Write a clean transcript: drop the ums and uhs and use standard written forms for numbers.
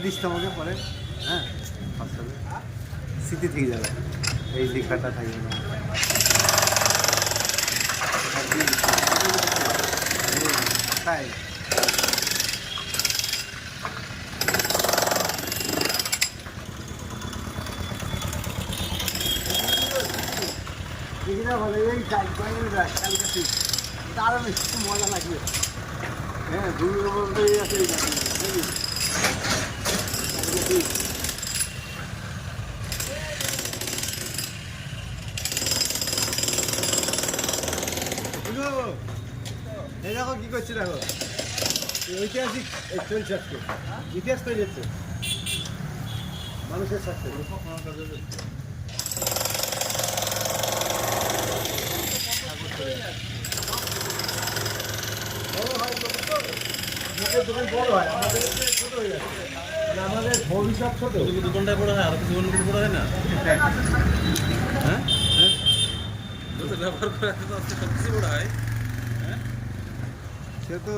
This তো আমাকে পরে, হ্যাঁ আসলে স্মৃতি থেকে যাবে, এই লেখাটা থাকবে না। তাই ভালো, এই কালকে আরো বেশি মজা লাগবে। হ্যাঁ দুর্গা বলতে আছে এই দেখো কি করছে, দেখো ঐতিহাসিক চলছে আজকে, ইতিহাস তৈরি হচ্ছে মানুষের সাথে। দোকান বড় হয়, আমাদের ছোট হয়ে যাচ্ছে, আমাদের ভবিষ্যৎ ছোট। দোকানটায় বড় হয় আর কিছু অন্য কিছু বড় হয় না। হ্যাঁ ব্যবহার করে সব কিছু বড় হয়। হ্যাঁ সে তো